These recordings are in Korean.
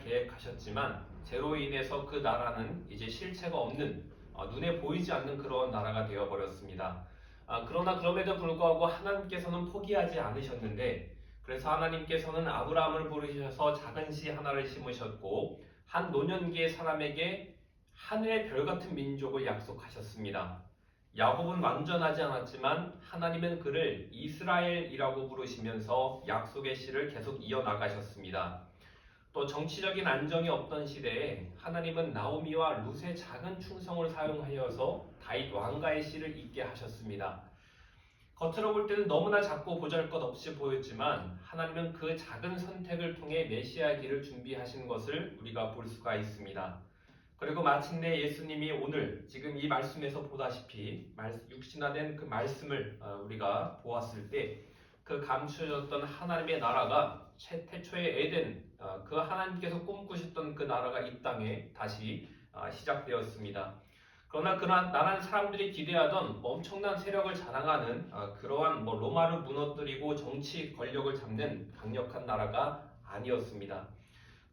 계획하셨지만 죄로 인해서 그 나라는 이제 실체가 없는 눈에 보이지 않는 그런 나라가 되어버렸습니다. 그러나 그럼에도 불구하고 하나님께서는 포기하지 않으셨는데 그래서 하나님께서는 아브라함을 부르셔서 작은 씨 하나를 심으셨고 한 노년기의 사람에게 하늘의 별 같은 민족을 약속하셨습니다. 야곱은 완전하지 않았지만 하나님은 그를 이스라엘이라고 부르시면서 약속의 씨를 계속 이어나가셨습니다. 또 정치적인 안정이 없던 시대에 하나님은 나오미와 룻의 작은 충성을 사용하여서 다윗 왕가의 씨를 잇게 하셨습니다. 겉으로 볼 때는 너무나 작고 보잘것없이 보였지만 하나님은 그 작은 선택을 통해 메시아 길을 준비하신 것을 우리가 볼 수가 있습니다. 그리고 마침내 예수님이 오늘 지금 이 말씀에서 보다시피 육신화된 그 말씀을 우리가 보았을 때 그 감추어졌던 하나님의 나라가 태초의 에덴 그 하나님께서 꿈꾸셨던 그 나라가 이 땅에 다시 시작되었습니다. 그러나 나란 사람들이 기대하던 엄청난 세력을 자랑하는 그러한 로마를 무너뜨리고 정치 권력을 잡는 강력한 나라가 아니었습니다.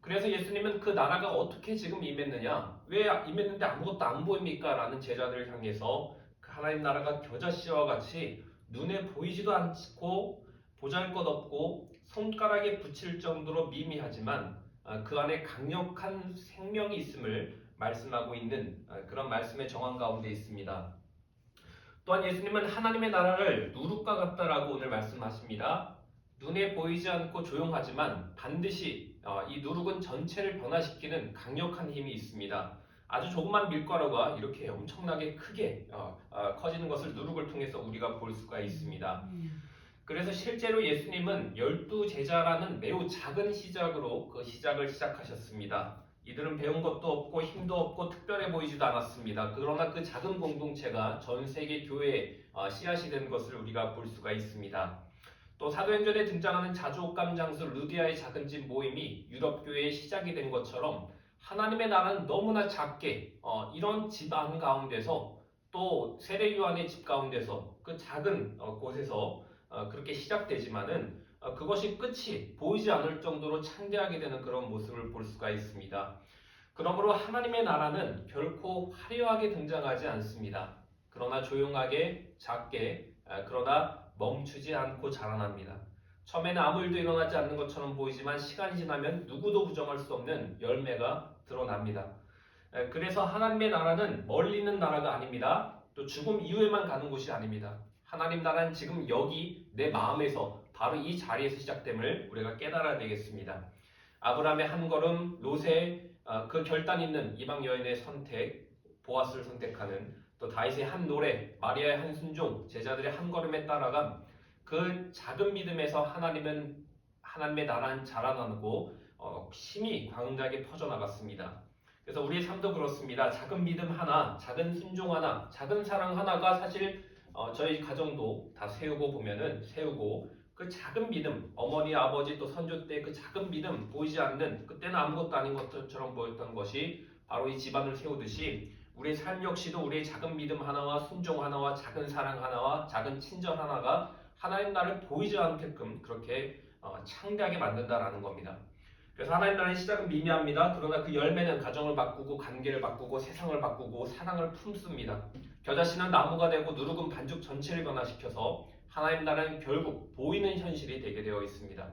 그래서 예수님은 그 나라가 어떻게 지금 임했느냐, 왜 임했는데 아무것도 안 보입니까? 라는 제자들을 향해서 그 하나님 나라가 겨자씨와 같이 눈에 보이지도 않고 보잘것없고 손가락에 붙일 정도로 미미하지만 그 안에 강력한 생명이 있음을 말씀하고 있는 그런 말씀의 정황 가운데 있습니다. 또한 예수님은 하나님의 나라를 누룩과 같다라고 오늘 말씀하십니다. 눈에 보이지 않고 조용하지만 반드시 이 누룩은 전체를 변화시키는 강력한 힘이 있습니다. 아주 조그만 밀가루가 이렇게 엄청나게 크게 커지는 것을 누룩을 통해서 우리가 볼 수가 있습니다. 그래서 실제로 예수님은 12제자라는 매우 작은 시작으로 그 시작을 시작하셨습니다. 이들은 배운 것도 없고 힘도 없고 특별해 보이지도 않았습니다. 그러나 그 작은 공동체가 전 세계 교회의 씨앗이 된 것을 우리가 볼 수가 있습니다. 또 사도행전에 등장하는 자주옥감 장수 루디아의 작은 집 모임이 유럽교회의 시작이 된 것처럼 하나님의 나라는 너무나 작게 이런 집안 가운데서 또 세례 요한의 집 가운데서 그 작은 곳에서 그렇게 시작되지만은 그것이 끝이 보이지 않을 정도로 창대하게 되는 그런 모습을 볼 수가 있습니다. 그러므로 하나님의 나라는 결코 화려하게 등장하지 않습니다. 그러나 조용하게 작게 그러나 멈추지 않고 자라납니다. 처음에는 아무 일도 일어나지 않는 것처럼 보이지만 시간이 지나면 누구도 부정할 수 없는 열매가 드러납니다. 그래서 하나님의 나라는 멀리 있는 나라가 아닙니다. 또 죽음 이후에만 가는 곳이 아닙니다. 하나님 나라는 지금 여기 내 마음에서 바로 이 자리에서 시작됨을 우리가 깨달아야 되겠습니다. 아브라함의 한 걸음, 롯의 그 결단 있는 이방 여인의 선택, 보아스를 선택하는 또 다윗의 한 노래, 마리아의 한 순종, 제자들의 한 걸음에 따라간 그 작은 믿음에서 하나님의 나라는 자라나고 힘이 광대하게 퍼져나갔습니다. 그래서 우리의 삶도 그렇습니다. 작은 믿음 하나, 작은 순종 하나, 작은 사랑 하나가 사실 저희 가정도 다 세우고 그 작은 믿음, 어머니, 아버지 또 선조 때 그 작은 믿음 보이지 않는 그때는 아무것도 아닌 것처럼 보였던 것이 바로 이 집안을 세우듯이 우리의 삶 역시도 우리의 작은 믿음 하나와 순종 하나와 작은 사랑 하나와 작은 친절 하나가 하나님 나라를 보이지 않게끔 그렇게 창대하게 만든다라는 겁니다. 그래서 하나님 나라의 시작은 미미합니다. 그러나 그 열매는 가정을 바꾸고 관계를 바꾸고 세상을 바꾸고 사랑을 품습니다. 겨자씨는 나무가 되고 누룩은 반죽 전체를 변화시켜서 하나님 나라는 결국 보이는 현실이 되게 되어 있습니다.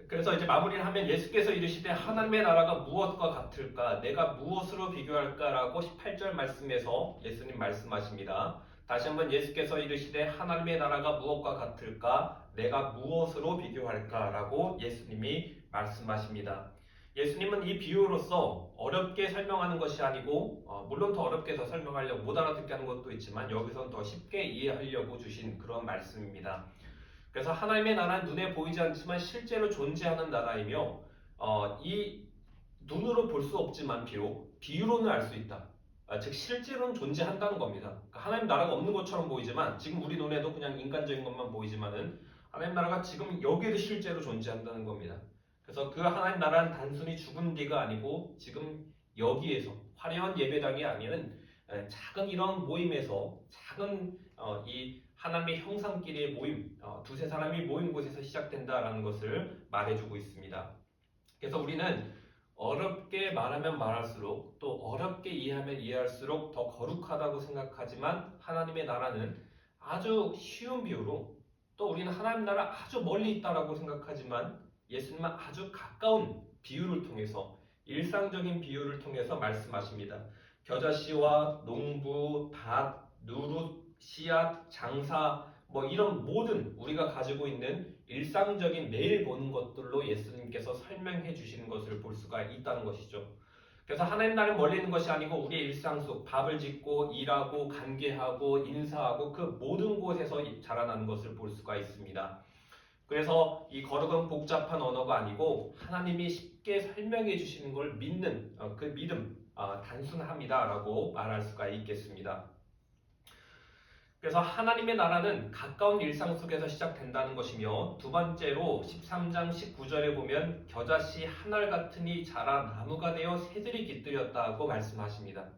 그래서 이제 마무리를 하면 예수께서 이르시되 하나님의 나라가 무엇과 같을까? 내가 무엇으로 비교할까라고 18절 말씀에서 예수님 말씀하십니다. 다시 한번 예수께서 이르시되 하나님의 나라가 무엇과 같을까? 내가 무엇으로 비교할까라고 예수님이 말씀하십니다. 예수님은 이 비유로서 어렵게 설명하는 것이 아니고 물론 더 어렵게 더 설명하려고 못 알아듣게 하는 것도 있지만 여기서는 더 쉽게 이해하려고 주신 그런 말씀입니다. 그래서 하나님의 나라는 눈에 보이지 않지만 실제로 존재하는 나라이며 이 눈으로 볼 수 없지만 비록 비유로는 알 수 있다. 즉 실제로는 존재한다는 겁니다. 그러니까 하나님 나라가 없는 것처럼 보이지만 지금 우리 눈에도 그냥 인간적인 것만 보이지만은 하나님 나라가 지금 여기에도 실제로 존재한다는 겁니다. 그래서 그 하나님 나라는 단순히 죽은 뒤가 아니고 지금 여기에서 화려한 예배당이 아니는 작은 이런 모임에서 작은 이 하나님의 형상끼리의 모임, 두세 사람이 모인 곳에서 시작된다라는 것을 말해주고 있습니다. 그래서 우리는 어렵게 말하면 말할수록 또 어렵게 이해하면 이해할수록 더 거룩하다고 생각하지만 하나님의 나라는 아주 쉬운 비유로 또 우리는 하나님 나라 아주 멀리 있다라고 생각하지만 예수님은 아주 가까운 비유를 통해서 일상적인 비유를 통해서 말씀하십니다. 겨자씨와 농부, 밭, 누룩, 씨앗, 장사 뭐 이런 모든 우리가 가지고 있는 일상적인 매일 보는 것들로 예수님께서 설명해 주시는 것을 볼 수가 있다는 것이죠. 그래서 하나님 나라는 멀리 있는 것이 아니고 우리의 일상 속 밥을 짓고 일하고 관계하고 인사하고 그 모든 곳에서 자라나는 것을 볼 수가 있습니다. 그래서 이 거룩은 복잡한 언어가 아니고 하나님이 쉽게 설명해 주시는 걸 믿는 그 믿음 단순합니다라고 말할 수가 있겠습니다. 그래서 하나님의 나라는 가까운 일상 속에서 시작된다는 것이며 두 번째로 13장 19절에 보면 겨자씨 한 알 같으니 자라 나무가 되어 새들이 깃들였다고 말씀하십니다.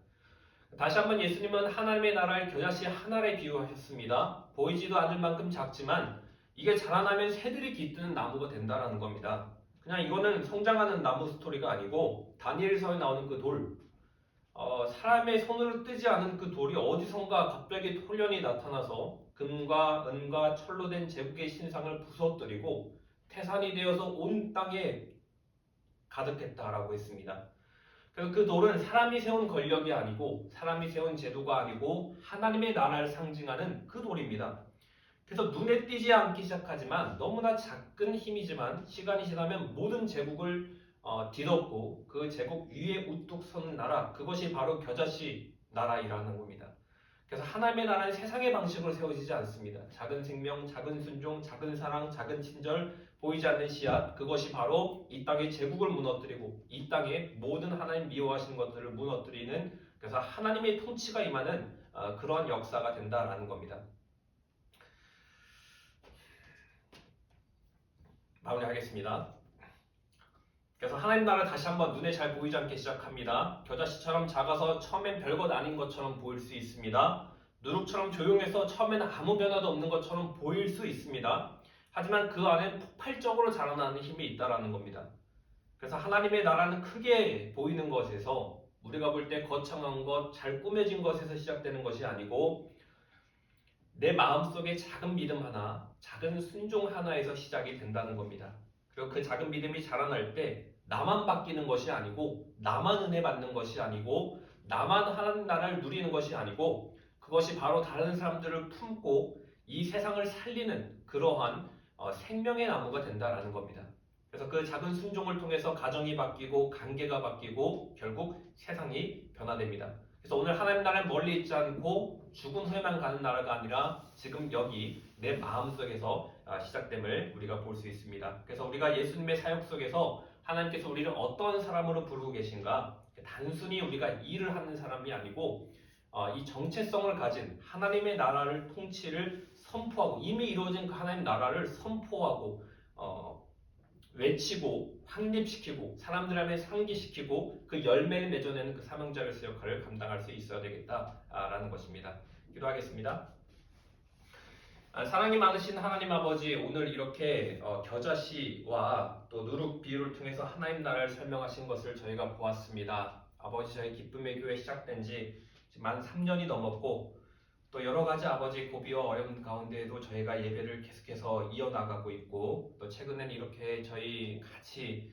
다시 한번 예수님은 하나님의 나라를 겨자씨 한 알에 비유하셨습니다. 보이지도 않을 만큼 작지만 이게 자라나면 새들이 깃드는 나무가 된다는 겁니다. 그냥 이거는 성장하는 나무 스토리가 아니고 다니엘서에 나오는 그 돌, 사람의 손으로 뜨지 않은 그 돌이 어디선가 갑자기 홀연히 나타나서 금과 은과 철로 된 제국의 신상을 부서뜨리고 태산이 되어서 온 땅에 가득했다라고 했습니다. 그래서 그 돌은 사람이 세운 권력이 아니고 사람이 세운 제도가 아니고 하나님의 나라를 상징하는 그 돌입니다. 그래서 눈에 띄지 않기 시작하지만 너무나 작은 힘이지만 시간이 지나면 모든 제국을 뒤덮고 그 제국 위에 우뚝 서는 나라, 그것이 바로 겨자씨 나라이라는 겁니다. 그래서 하나님의 나라는 세상의 방식으로 세워지지 않습니다. 작은 생명, 작은 순종, 작은 사랑, 작은 친절, 보이지 않는 씨앗, 그것이 바로 이 땅의 제국을 무너뜨리고 이 땅의 모든 하나님 미워하시는 것들을 무너뜨리는, 그래서 하나님의 통치가 임하는 그러한 역사가 된다라는 겁니다. 마무리하겠습니다. 그래서 하나님 나라 다시 한번 눈에 잘 보이지 않게 시작합니다. 겨자씨처럼 작아서 처음엔 별것 아닌 것처럼 보일 수 있습니다. 누룩처럼 조용해서 처음에는 아무 변화도 없는 것처럼 보일 수 있습니다. 하지만 그 안에 폭발적으로 자라나는 힘이 있다는 겁니다. 그래서 하나님의 나라는 크게 보이는 것에서 우리가 볼 때 거창한 것, 잘 꾸며진 것에서 시작되는 것이 아니고 내 마음속에 작은 믿음 하나, 작은 순종 하나에서 시작이 된다는 겁니다. 그리고 그 작은 믿음이 자라날 때 나만 바뀌는 것이 아니고 나만 은혜 받는 것이 아니고 나만 하나님 나라를 누리는 것이 아니고 그것이 바로 다른 사람들을 품고 이 세상을 살리는 그러한 생명의 나무가 된다는 겁니다. 그래서 그 작은 순종을 통해서 가정이 바뀌고 관계가 바뀌고 결국 세상이 변화됩니다. 그래서 오늘 하나님 나라는 멀리 있지 않고 죽은 후에만 가는 나라가 아니라 지금 여기 내 마음속에서 시작됨을 우리가 볼 수 있습니다. 그래서 우리가 예수님의 사역 속에서 하나님께서 우리를 어떤 사람으로 부르고 계신가, 단순히 우리가 일을 하는 사람이 아니고 이 정체성을 가진 하나님의 나라를 통치를 선포하고 이미 이루어진 그 하나님 나라를 선포하고 외치고 확립시키고 사람들 안에 상기시키고 그 열매를 맺어내는 그 사명자로서 역할을 감당할 수 있어야 되겠다라는 것입니다. 기도하겠습니다. 사랑이 많으신 하나님 아버지, 오늘 이렇게 겨자씨와 또 누룩 비유를 통해서 하나님 나라를 설명하신 것을 저희가 보았습니다. 아버지, 저희 기쁨의 교회 시작된 지 만 3년이 넘었고 또 여러 가지 아버지 고비와 어려움 가운데에도 저희가 예배를 계속해서 이어나가고 있고 또 최근에는 이렇게 저희 같이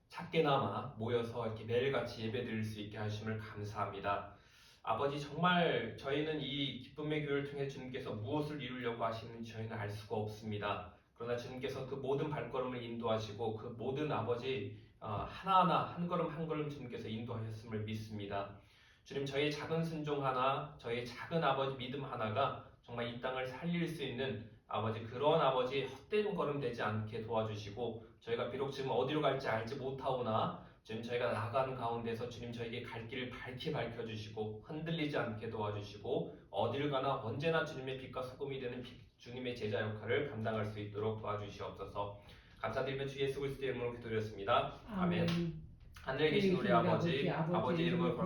작게나마 모여서 이렇게 매일같이 예배 드릴 수 있게 하심을 감사합니다. 아버지, 정말 저희는 이 기쁨의 교회를 통해 주님께서 무엇을 이루려고 하시는지 저희는 알 수가 없습니다. 그러나 주님께서 그 모든 발걸음을 인도하시고 그 모든 아버지 하나하나 한 걸음 한 걸음 주님께서 인도하셨음을 믿습니다. 주님, 저희의 작은 순종 하나, 저희의 작은 아버지 믿음 하나가 정말 이 땅을 살릴 수 있는 아버지 그런 아버지 헛된 걸음 되지 않게 도와주시고 저희가 비록 지금 어디로 갈지 알지 못하오나 지금 저희가 나아가는 가운데서 주님 저에게 갈 길을 밝히 밝혀주시고 흔들리지 않게 도와주시고 어디를 가나 언제나 주님의 빛과 소금이 되는 주님의 제자 역할을 감당할 수 있도록 도와주시옵소서. 감사드리며 주 예수 그리스도의 이름으로 기도드렸습니다. 아멘. 하늘에 계신 우리 아버지, 아버지의 이름을